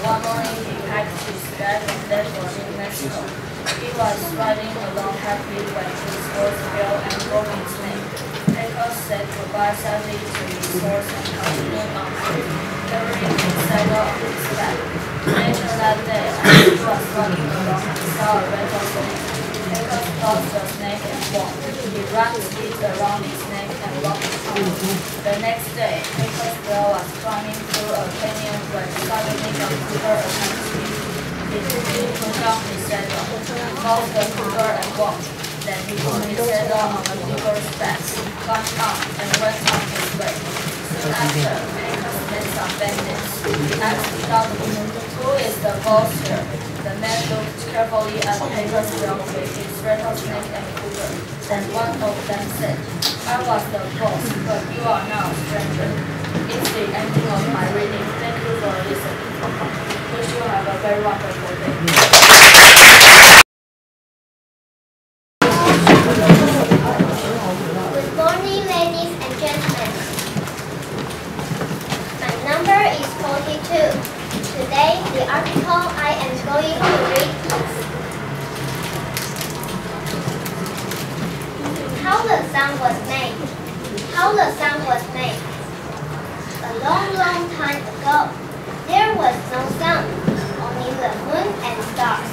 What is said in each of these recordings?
One morning he packed his bag and left for New Mexico. He was riding along happily when his horse fell and broke its neck. Pecos said goodbye sadly to his horse and continued on foot, carrying his saddle on his back. Later that day, as he was walking along, he saw a rattlesnake. Pecos caught the snake and won. He wrapped it around his neck and locked it on. The next day, Pecos was climbing through a canyon when suddenly a cougar attacked him. He quickly put down his saddle, caught the cougar and won. Then he put his saddle on the cougar's back, got out, and went on his way. Soon after, Pecos met some bandits. He asked loudly, "Who is the boss here?" The man looked carefully at Pecos with his rattlesnake and cougar. Then one of them said, "I was the boss, but you are now a stranger." It's the ending of my reading. Thank you for listening. Wish you have a very wonderful day. Good morning, ladies and gentlemen. My number is 42. Today, the article I am going to read is How the Sun Was Made. How the Sun was made. A long, long time ago, there was no sun, only the moon and stars.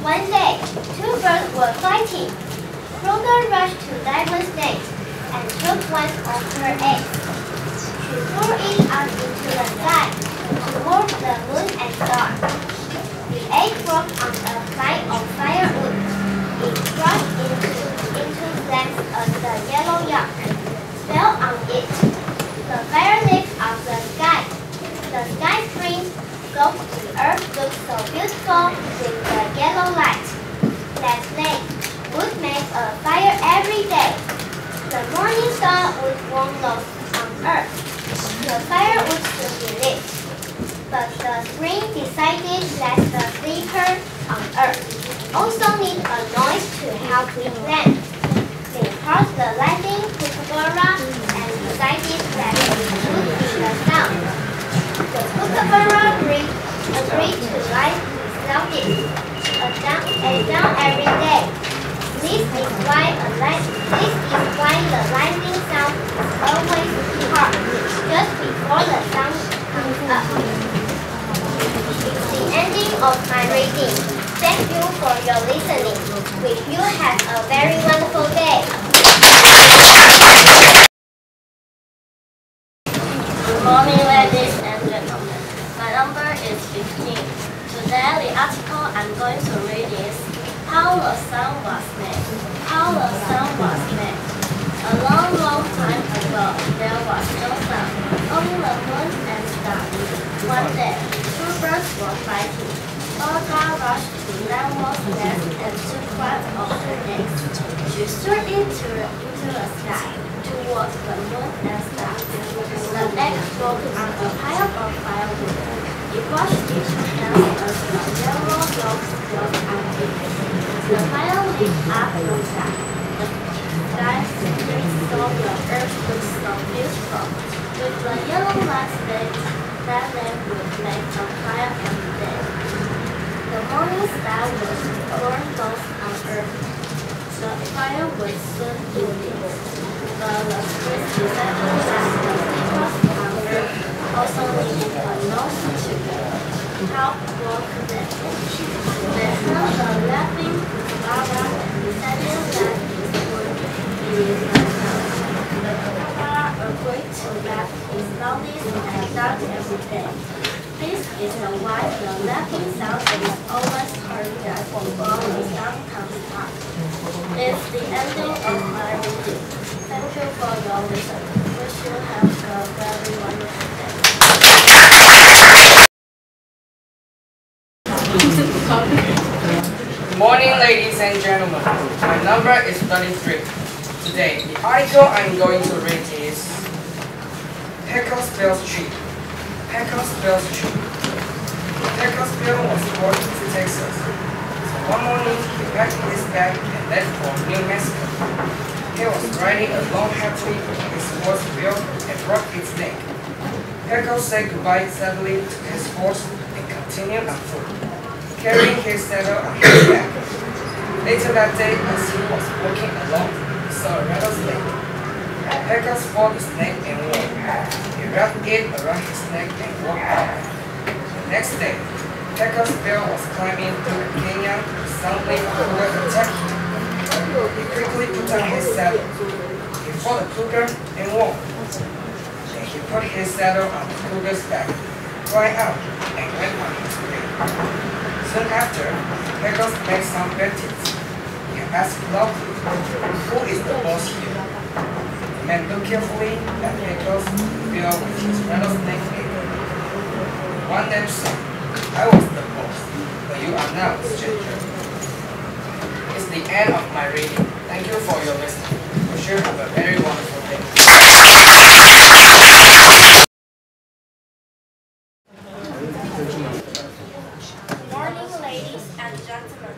One day, two birds were fighting. Croaker rushed to Diamond's nest and took one of her eggs. She threw it out into the sky toward the moon and stars. The egg broke on a pile of firewood. It crushed into flames as the yellow yak fell on it. The fire lit up the sky. The sky screen glowed. The earth looked so beautiful with the yellow light. That night would make a fire every day. The morning star would warm those on earth. The fire would soon be lit. But the screen decided that the sleeper on earth also need a noise to help with them. They paused the lightning kookaburra and decided that it should be the sound. The kookaburra agreed to light his loudest, a sound every day. This is why the lightning sound is always heard just before the sun comes up. It's the ending of my reading. Thank you for your listening. Wish you have a very wonderful day. Good morning, ladies and gentlemen. My number is 15. Today, the article I'm going to read is How the Sun Was Made. How the Sun Was Made. A long, long time ago, there was no sun, only the moon and stars. One day, two birds were fighting. Olga rushed to Lambo's nest and took one of her eggs. She threw it into the sky towards the moon and stars. The egg broke on a pile of firewood. It washed its hands as the yellow logs fell on it. The fire lit up the sky. The sky screen saw the earth look so beautiful. With the yellow light that they would make a fire every day. The morning star would burn those on earth. The fire would soon be lit. But the screen decided that the people on earth also needed a nose to help work them. They heard the laughing kookaburra and decided that it would be the sound. The kookaburra agreed to laugh his loudest and start every day. This is why the laughing sound is always heard just before the sun comes up. It's the ending of my reading. Thank you for your listening. Wish you have a very wonderful day. Good morning, ladies and gentlemen. My number is 33. Today, the article I'm going to read is Pecos Tree. Pecos Tree. Pecos was born in Texas. So one morning, he packed his bag and left for New Mexico. He was riding along happily when his horse fell and broke its neck. Pecos said goodbye sadly to his horse and continued continued on foot, carrying his saddle on his back. Later that day, as he was walking along, he saw a rattlesnake. Hackles fought the snake and won. He wrapped it around his neck and walked out. The next day, Hackles' bear was climbing through a canyon. Suddenly, a cougar attacked him. He quickly put on his saddle. He fought the cougar and won. Then he put his saddle on the cougar's back, cried out, and went on his way. Soon after, Hackles made some bets. He asked loudly, "Who is the boss here?" The man looked carefully at Hackles' bear with his rattlesnake apron. One then said, "I was the boss, but you are now a stranger." It's the end of my reading. Thank you for your listening. We sure have a very wonderful day. Good morning, ladies and gentlemen.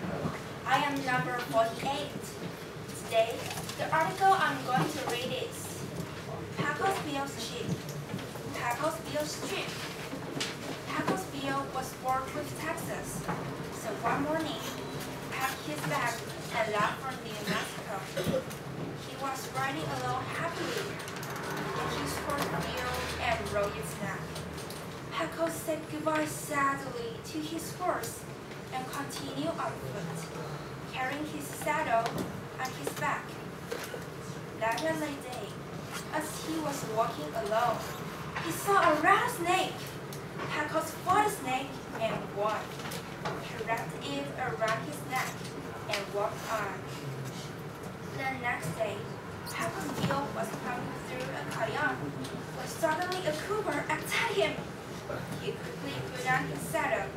I am number 48. Today, the article I'm going to read is Hackles' Bill's Sheep. Hackles' Bill's Sheep. Hackles' Bill was born with Texas, so one morning, he packed his bag and left for New Mexico. He was riding along happily, and his horse wheeled and broke its neck. Hackles said goodbye sadly to his horse and continued on foot, carrying his saddle on his back. Later that day, as he was walking alone, he saw a rattlesnake. Hackles fought the snake and won. He wrapped it around his neck and walked on. The next day, Hackles' Bill was climbing through a canyon when suddenly a cougar attacked him. He quickly put on his saddle.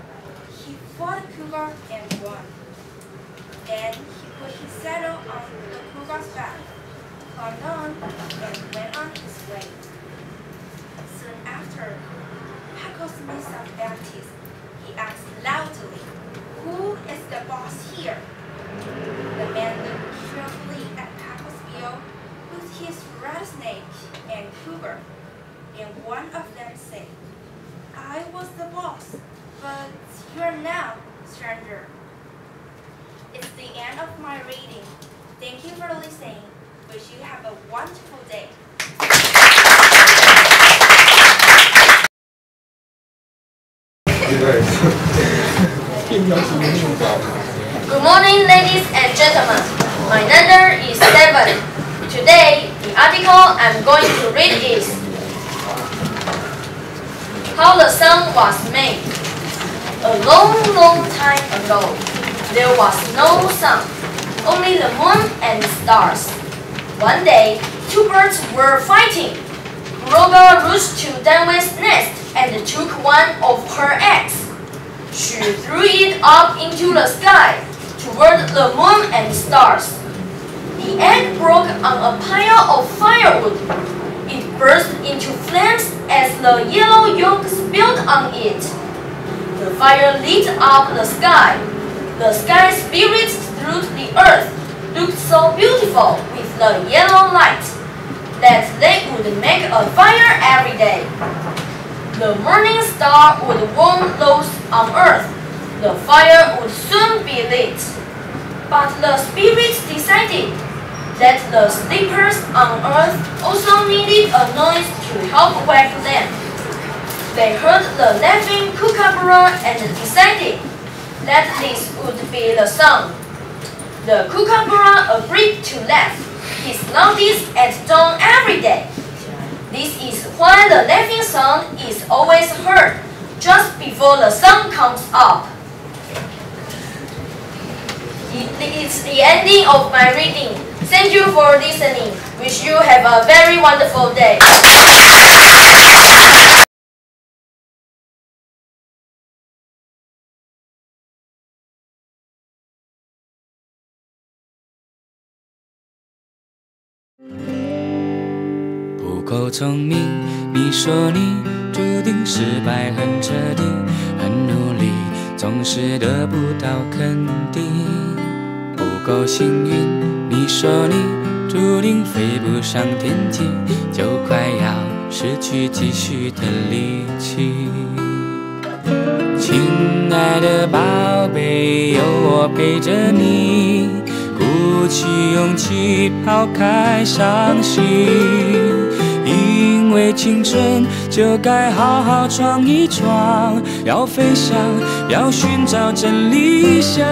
He fought the cougar and won. Then he put his saddle on the cougar's back, climbed on, and went on his way. Soon after, Hackles made some baptism. He asked loudly, "Who is the boss here?" The man looked carefully at Hackles' Bill with his rattlesnake and cougar, and one of them said, "I was the boss, but you are now, stranger." It's the end of my reading. Thank you for listening. Wish you have a wonderful day. Good morning, ladies and gentlemen. My number is 7. Today, the article I'm going to read is How the Sun Was Made. A long, long time ago, there was no sun, only the moon and stars. One day, two birds were fighting. Roga rushed to Danway's nest and took one of her eggs. She threw it up into the sky, toward the moon and stars. The egg broke on a pile of firewood. It burst into flames as the yellow yolk spilled on it. The fire lit up the sky. The sky spirits through the earth looked so beautiful with the yellow light that they would make a fire every day. The morning star would warm those on earth. The fire would soon be lit. But the spirits decided that the sleepers on earth also needed a noise to help wake them. They heard the laughing kookaburra and decided that this would be the song. The kookaburra agreed to laugh his loudest at dawn every day. This is why the laughing sound is always heard just before the sun comes up. It's the ending of my reading. Thank you for listening. Wish you have a very wonderful day.不够聪明，你说你注定失败很彻底，很努力，总是得不到肯定。不够幸运，你说你注定飞不上天际，就快要失去继续的力气。亲爱的宝贝，有我陪着你，鼓起勇气抛开伤心，因为青春就该好好闯一闯，要飞翔，要寻找真理想。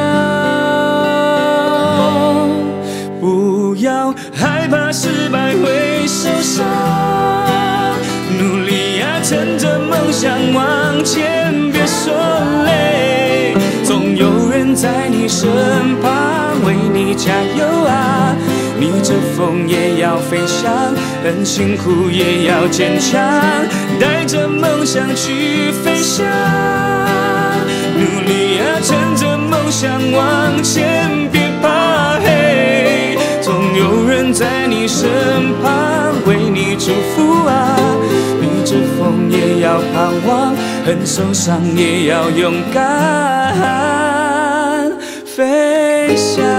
不要害怕失败会受伤，努力呀，趁着梦想往前，别说累，总有人在你身旁为你加油啊！逆着风也要飞翔，很辛苦也要坚强，带着梦想去飞翔，努力呀，趁着梦想往前，别怕黑，总有人在你身旁为你祝福啊！逆着风也要盼望，很受伤也要勇敢飞翔。